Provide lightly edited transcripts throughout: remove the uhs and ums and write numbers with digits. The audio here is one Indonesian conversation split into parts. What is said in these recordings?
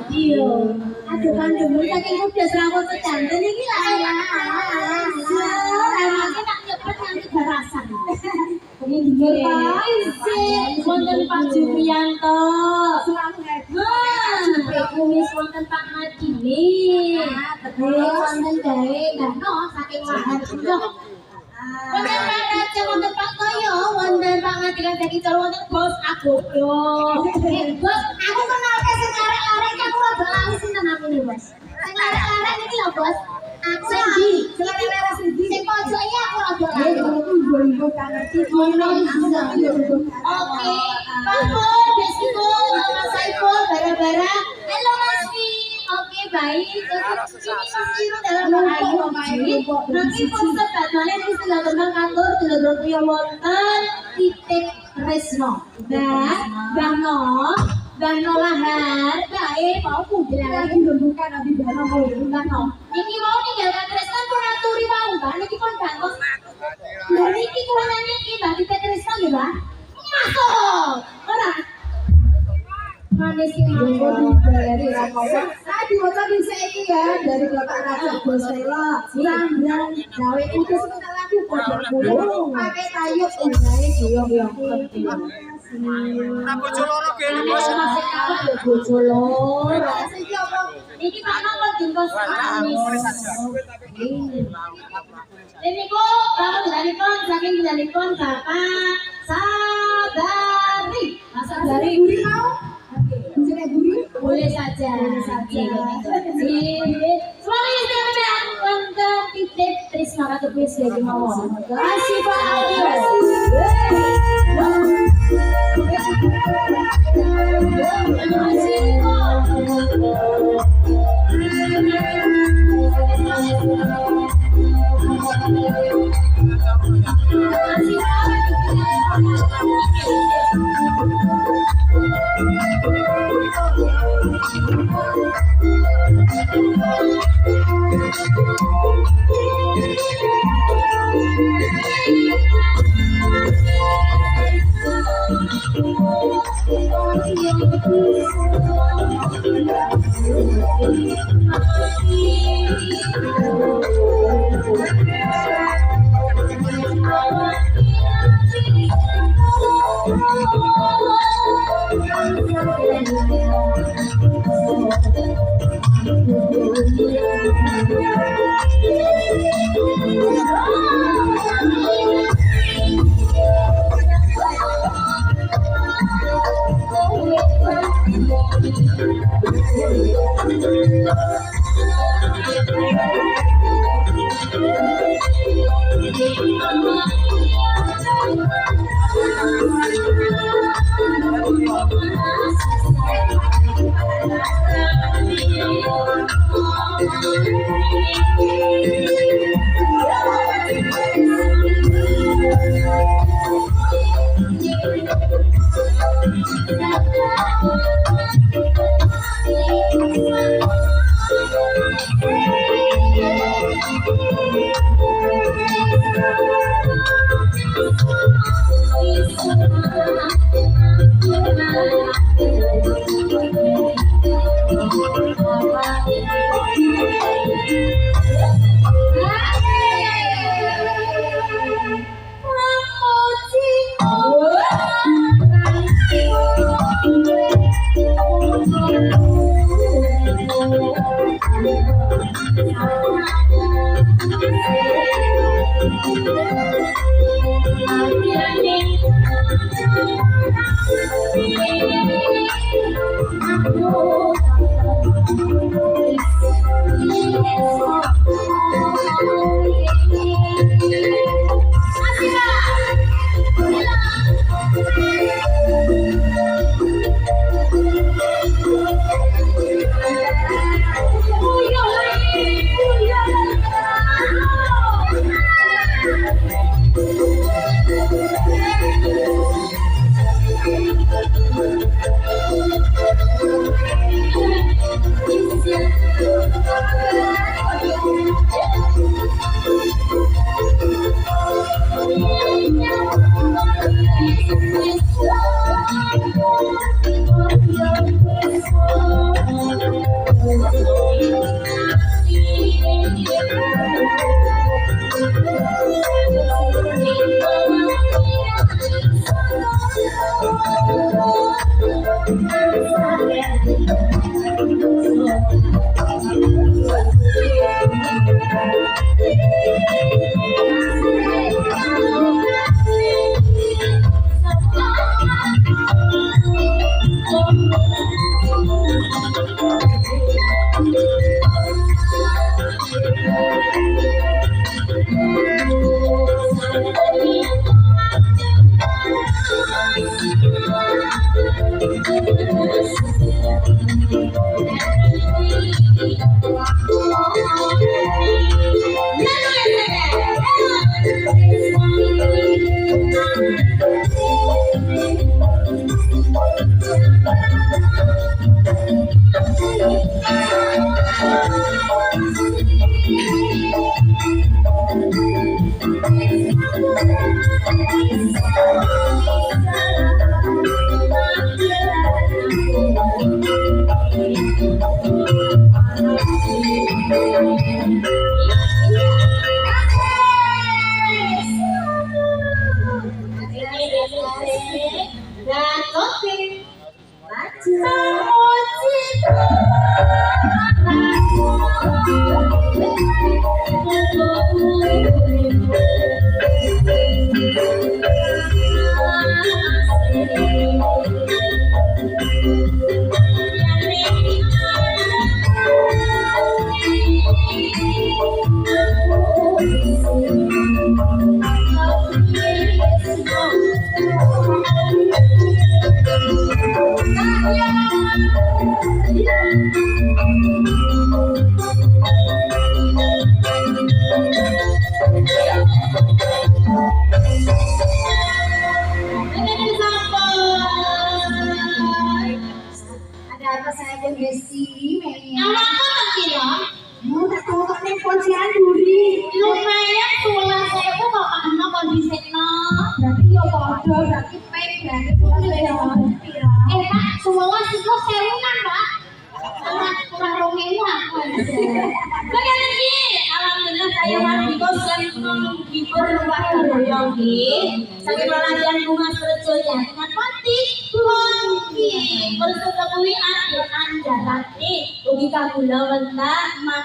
Iya. Aduh kandungmu saking udah serawat sedanten iki lah ya. Emangnya tak nyebut nanti barasan. Ini dengar Pak. Sih, wonten Pak Jumianto. Kumis wonten Pak Madini. Wonten dae Mbah No saking Mahar Indo. Wonten Pak Raja, wonten Pak Toyo, wonten Pak Ngadiran Daki Col, wonten Bos Agoyo. Bos, aku kenal ke sing arek-arek aku rada lali sinten namine, Bos. Sing arek-arek iki lho, Bos. Sendi, sing arek-arek sendi. Sing pojok iki aku rada lali. Oke, Pak Pur, Desiko, Mas Saiful, bara-bara. Halo Mas Fi. Oke, baik. Ini dalam bahaya baik. Nanti konsep badane wis tengah kantor Telodro Priyo wonten titik Resno. Bang No lahar, baik mau budal lagi bukan abi Bang No. Iki mau ninggalkan Resno pun aturi mau, Bang. Niki pun gantong. Lha niki kuwanane iki Bang titik Resno nggih, Bang. Masuk. Ora. Manis ini dari Rapopo. Tadi bocah bisa ini ya dari Bapak Raja Bosela. Sambang gawe itu sebentar lagi bodoh. Pakai kayu enggak ya Nah, bojo loro kene bos. Bojo loro. Iki Pak Nopo dingkos manis. Ini kok kamu saking dalipun Bapak Sabari. Mas Sabari guri mau? Boleh saja. Semuanya sudah untuk titik Trisno atau Pris lagi mau. Kasih Pak.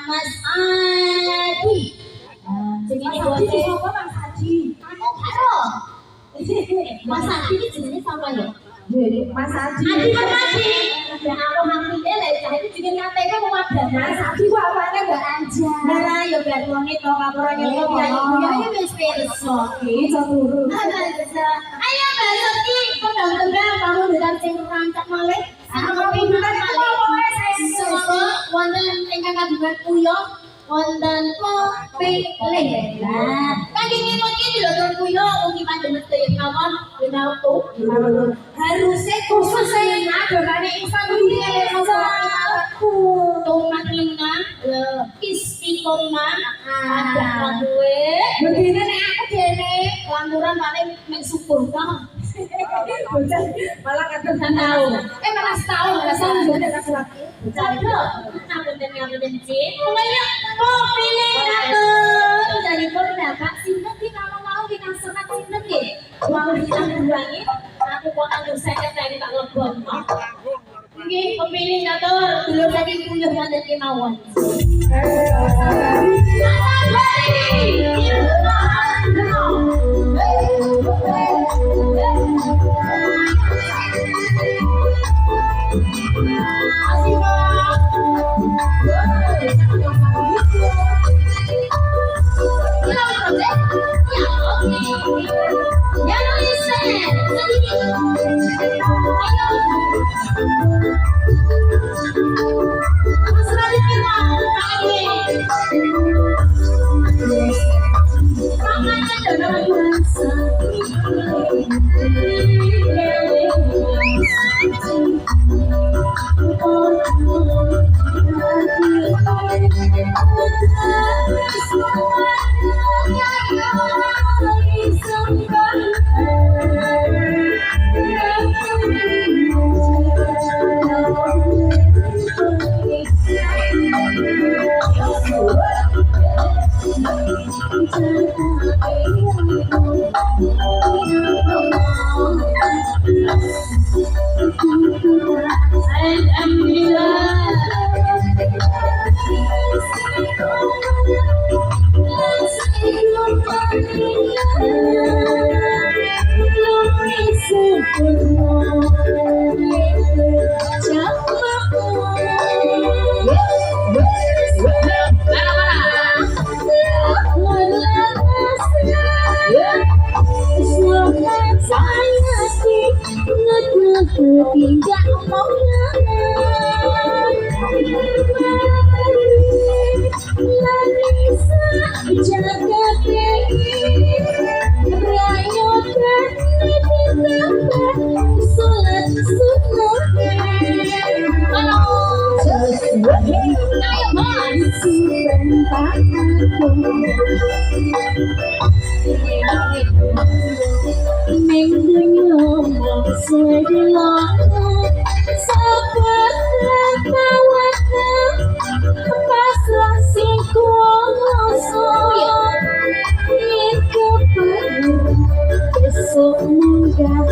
Mas Adi. Jadi Mas Adi. Mas Adi ini jenisnya sama ya? Mas Adi. Adi Mas Adi. Ya aku hampirnya lah, itu juga nyatanya mau ada. Mas Adi kok apanya gak aja? Nah, ya biar uang itu kapurannya kok ya ini wis perso. Bisa turun. Ayo Mbak Soki, kembang-kembang kamu dengan sing rancak malih. Aku pindah malih. Semoga wonten ingkang kagungan uyah wonten kopilih. Nah, kangge ngemoki dulur kuyo mugi panjenengan sedaya kawon winautu. Harusnya khusus adonane instan iki aku. Tomat lingkang istiqomah ada kowe. Begini nek aku dene languran paling mek syukur ta. Malah kadang tahu. Malah setahun udah kasih lagi. Jodoh, aku dan Cik. Pokoknya mau pilih aku dari berdapat sinten di kalau mau kita senang sinten di. Mau kita kurangi, aku mau saya dari tak lebon. Oke, pemilih dator belum lagi punya mandat kemauan. Alhamdulillah. Ayo Mas. Ning dunya suwe dilok sabar kawatna pasrah sing kuoso iku perlu besok munggah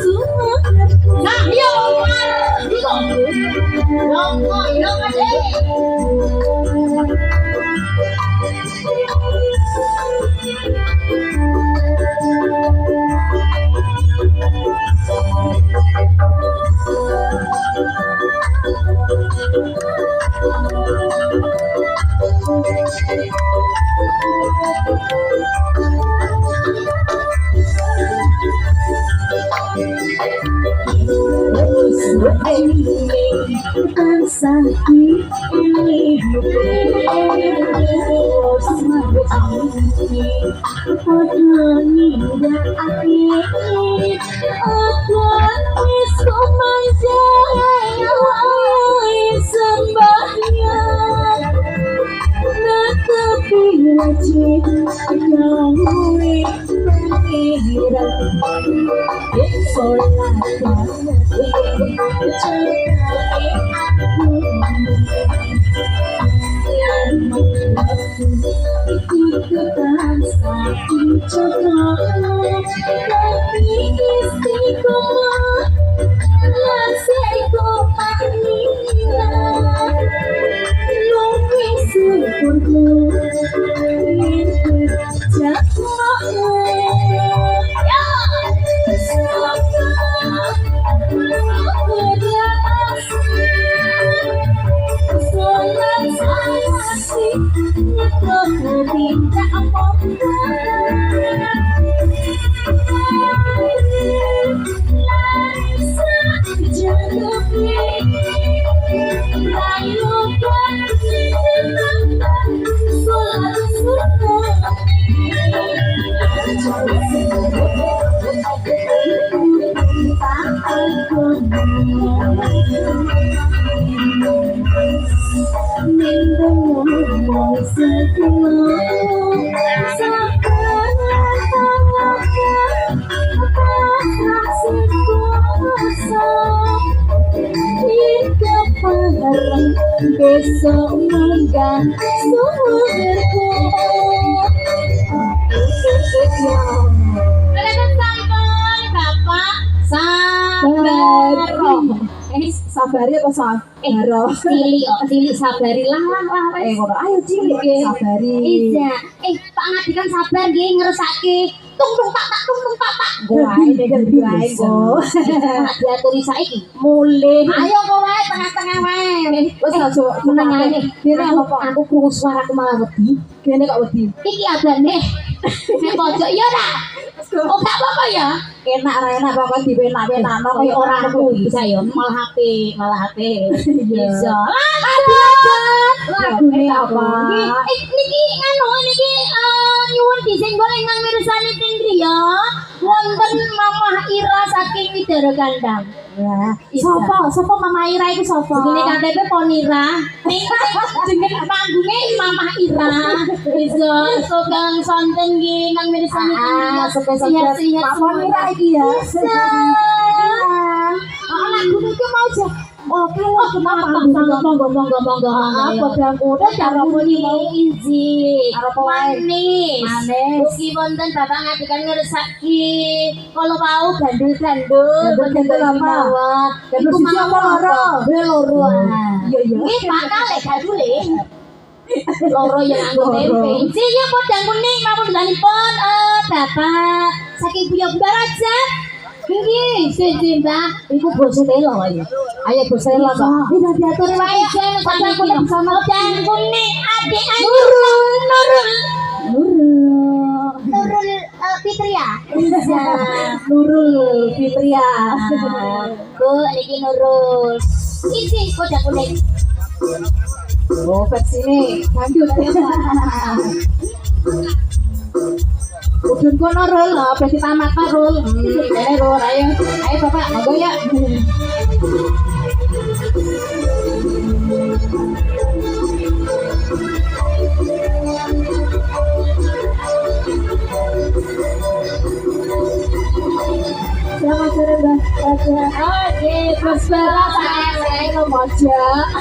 sumarep nah yo iku long besok munggah sumarepku Kalian sampun Bapak sabar sabari apa cili sabari lah ayo cili sabari iya Pak Ngadikan sabar nggih ngeresake tung tak gue diaturi saiki mulih ayo kowe tengah-tengah wae wis aja meneng ae dene aku krungu suaraku malah wedi kene kok wedi iki abane nek pojok ya ora oh gak apa-apa ya enak ra enak pokoke dipenak-penakno kaya ora kuwi bisa ya malah HP bisa lagune apa niki nganu niki nyuwun disenggol ingkang mirsani ting griya wonten Mamah Ira saking Widara Kandang. Nah, sapa Mamah Ira iku sapa? Jenenge KTP Ponira. Jeneng panggunge Mamah Ira. Bisa sugeng sonten nggih ingkang mirsani ting griya. Sehat-sehat Pak Ponira iki ya. Lagu iki mau oke monggo padang kuda cara muni mau izin manis mugi wonten Bapak Ngadikan ngersaki kalau mau gandul-gandul apa iku mau loro iya nggih Pak kalih gandule loro yang nganggo tempe izin ya padang kuning mawon dalipun Bapak saking Buya Baraja Nggih, sing Mbak, iku bose telo ayo. Ayo bose telo, Mbak. Iki diatur wae jen sampe kuwi sama dan kuning adik ayu Nurul Fitria. Iya, Nurul Fitria. Bu, niki Nurul. Iki kodang kuning. Oh, sini. Lanjut. Udun kono rol, apa sih tamat rol? Ini rol, ayo Bapak, monggo ya. Bro.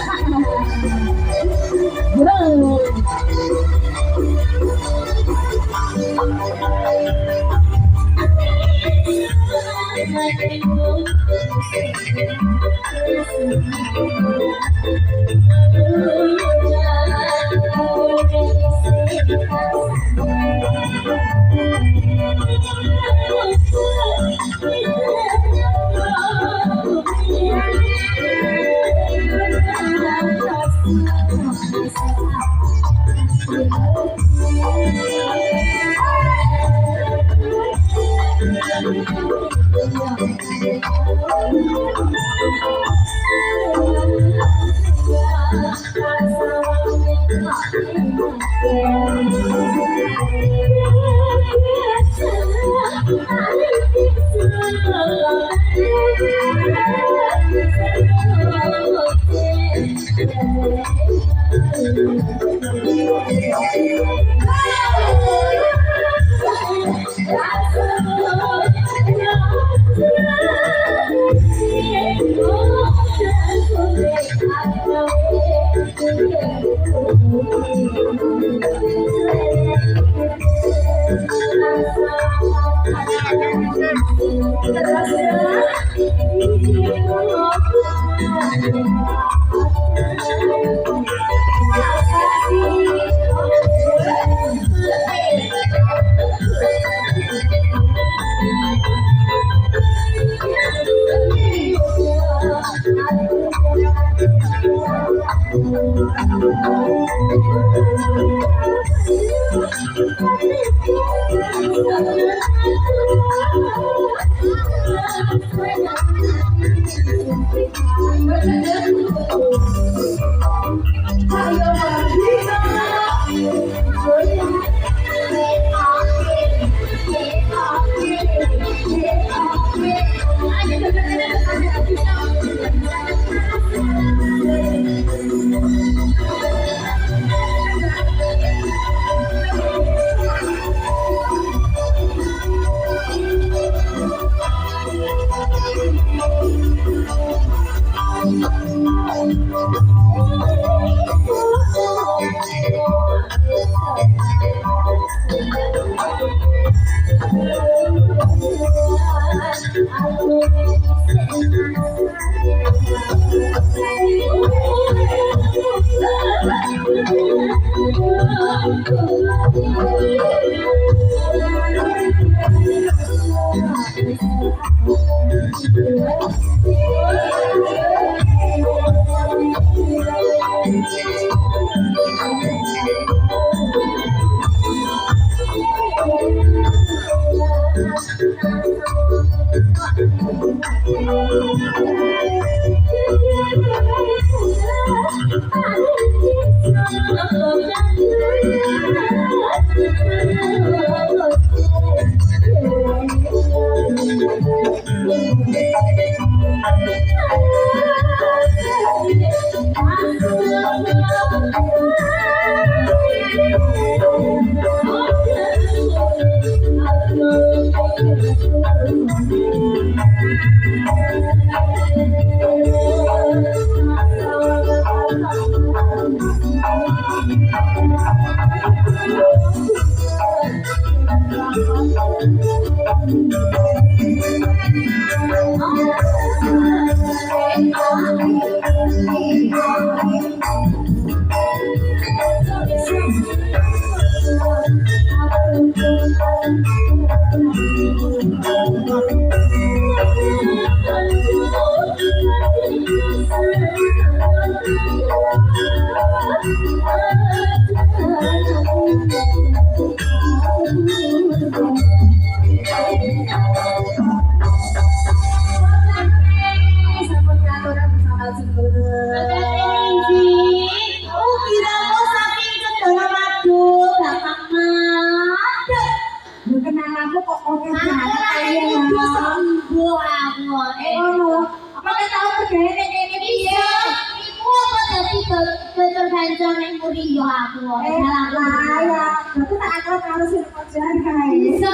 Bisa,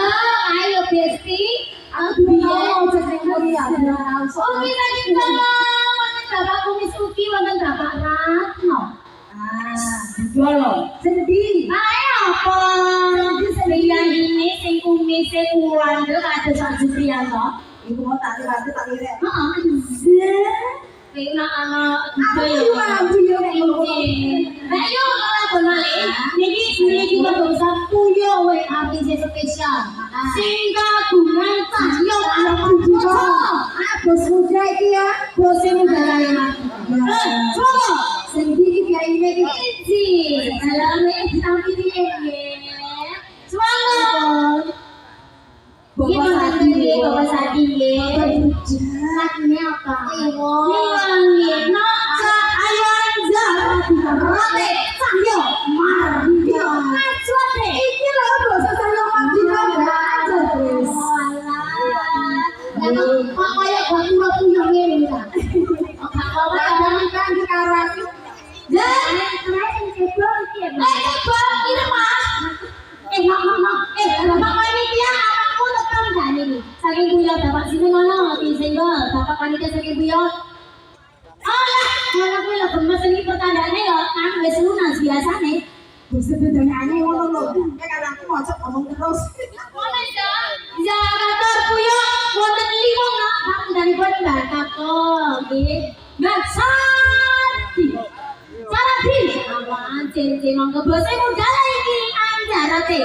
ayo Besti. Aku mau jadi mulia. Oke, tadi Bapak Kumis Uki wonten Bapak Ratno. Jolo. Sendi. Ayo apa? Sendi ini sing kumise kuwandel kados sak Supriyanto. Ibu mau tak lihat. Heeh. Kayak anak budaya. Nah, yo lakon malih. Niki dosa puyo wae ati spesial. Sing kagungan cahyo anak pujo. Bos muda iki ya. Bos muda kaya mati. Coba Sendi iki kiai iki. iki. Dalane ditampi iki. Semangat. Bapak Sadi Lagunya apa? Niwangi Noksa Ayan Zara Rote Cahyo Mardio Acuate Iki lho basa saya Mardio aja wis. Lalu kok kaya gak punya ngene ta? Apa kan di karasi. Jadi kemarin cebol iki ya. Cebol iki Mas. Bapak panitia anakku tetap gak nih. Saking buya bapak sini ngono disenggol. Bapak panitia saking buya. Alah, anakku ya gemes iki pertandaane ya kan wis lunas biasane. Wis bedane ngono lho. Nek anakku maca ngomong terus. Ngono ya. Ya kantor buya wonten 5 nak panjenenganipun Mbak Kako nggih. Mbak Sardi. Sardi. Apaan cincin monggo bose muda iki anjarate.